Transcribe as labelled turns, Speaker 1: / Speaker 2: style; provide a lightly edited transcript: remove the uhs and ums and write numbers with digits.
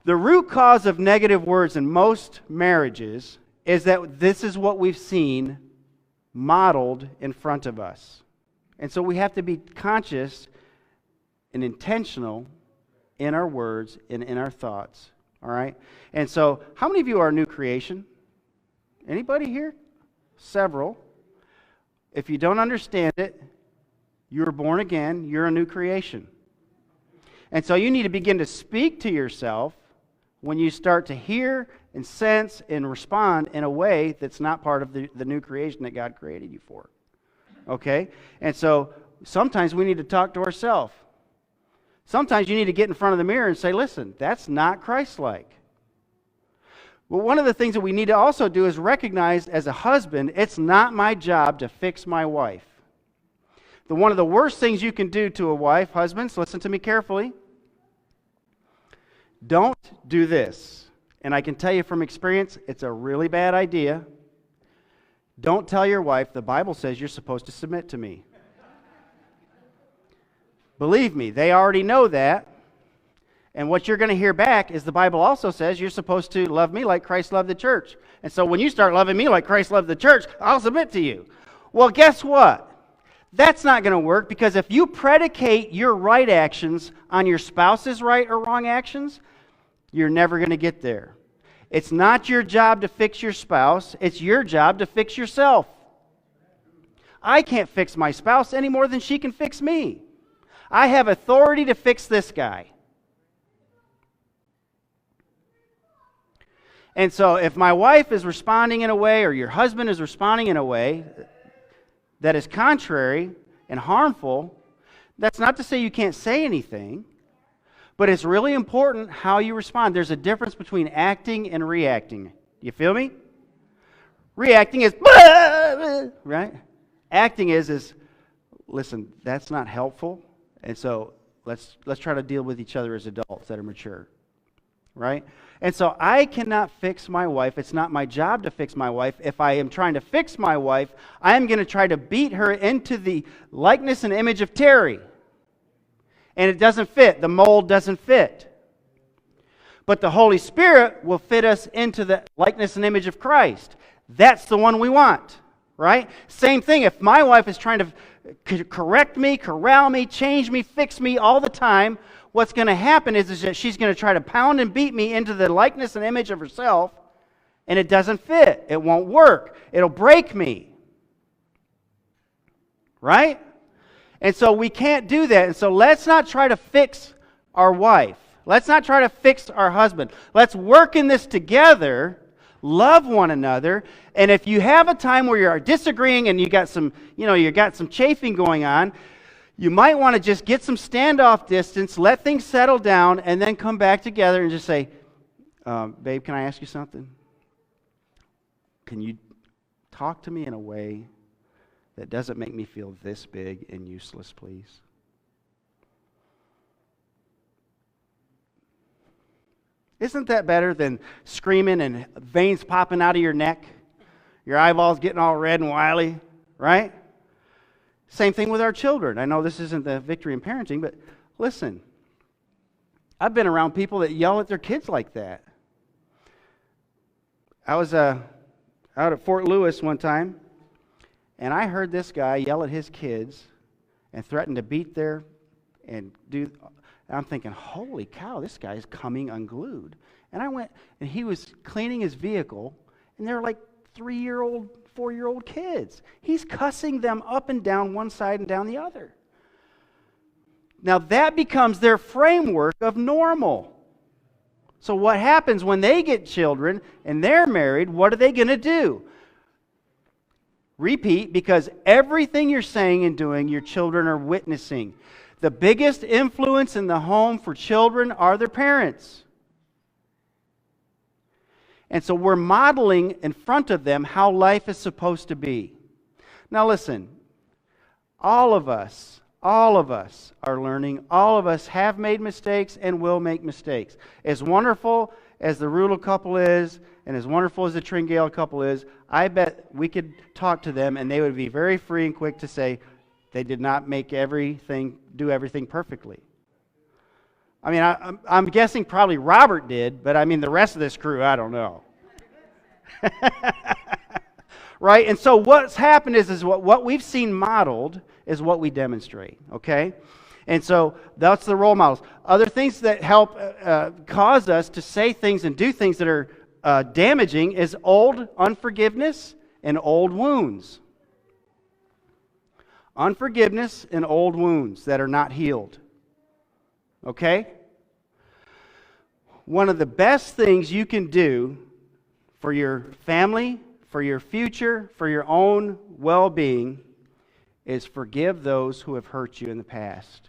Speaker 1: The root cause of negative words in most marriages is that this is what we've seen modeled in front of us. And so we have to be conscious and intentional in our words and in our thoughts. All right? And so, how many of you are a new creation? Anybody here? Several. If you don't understand it, you were born again, you're a new creation. And so you need to begin to speak to yourself when you start to hear and sense and respond in a way that's not part of the new creation that God created you for. Okay? And so sometimes we need to talk to ourselves. Sometimes you need to get in front of the mirror and say, listen, that's not Christ-like. Well, one of the things that we need to also do is recognize as a husband, it's not my job to fix my wife. One of the worst things you can do to a wife, husbands, listen to me carefully, don't do this. And I can tell you from experience, it's a really bad idea. Don't tell your wife, the Bible says you're supposed to submit to me. Believe me, they already know that. And what you're going to hear back is the Bible also says you're supposed to love me like Christ loved the church. And so when you start loving me like Christ loved the church, I'll submit to you. Well, guess what? That's not going to work, because if you predicate your right actions on your spouse's right or wrong actions, you're never going to get there. It's not your job to fix your spouse. It's your job to fix yourself. I can't fix my spouse any more than she can fix me. I have authority to fix this guy. And so if my wife is responding in a way, or your husband is responding in a way that is contrary and harmful, that's not to say you can't say anything, but it's really important how you respond. There's a difference between acting and reacting. You feel me? Reacting is, right? Acting is, listen, that's not helpful, and so let's try to deal with each other as adults that are mature. Right? And so I cannot fix my wife. It's not my job to fix my wife. If I am trying to fix my wife, I am going to try to beat her into the likeness and image of Terry. And it doesn't fit. The mold doesn't fit. But the Holy Spirit will fit us into the likeness and image of Christ. That's the one we want. Right? Same thing. If my wife is trying to correct me, corral me, change me, fix me all the time, what's going to happen is that she's going to try to pound and beat me into the likeness and image of herself, and it doesn't fit. It won't work. It'll break me. Right? And so we can't do that. And so let's not try to fix our wife. Let's not try to fix our husband. Let's work in this together, love one another, and if you have a time where you're disagreeing and you got some chafing going on, you might want to just get some standoff distance, let things settle down, and then come back together and just say, babe, can I ask you something? Can you talk to me in a way that doesn't make me feel this big and useless, please? Isn't that better than screaming and veins popping out of your neck? Your eyeballs getting all red and wily, right? Same thing with our children. I know this isn't the victory in parenting, but listen, I've been around people that yell at their kids like that. I was out at Fort Lewis one time, and I heard this guy yell at his kids and threaten to beat and I'm thinking, holy cow, this guy is coming unglued. And I went, and he was cleaning his vehicle, and they were like 3-year-old, 4-year-old kids. He's cussing them up and down one side and down the other. Now that becomes their framework of normal. So what happens when they get children and they're married? What are they going to do? Repeat, because everything you're saying and doing, your children are witnessing. The biggest influence in the home for children are their parents. And so we're modeling in front of them how life is supposed to be. Now listen, all of us are learning. All of us have made mistakes and will make mistakes. As wonderful as the Rudel couple is, and as wonderful as the Tringale couple is, I bet we could talk to them and they would be very free and quick to say they did not do everything perfectly. I mean, I'm guessing probably Robert did, but I mean, the rest of this crew, I don't know. Right? And so what's happened is what we've seen modeled is what we demonstrate, okay? And so that's the role models. Other things that help cause us to say things and do things that are damaging is old unforgiveness and old wounds. Unforgiveness and old wounds that are not healed. Okay? One of the best things you can do for your family, for your future, for your own well-being, is forgive those who have hurt you in the past.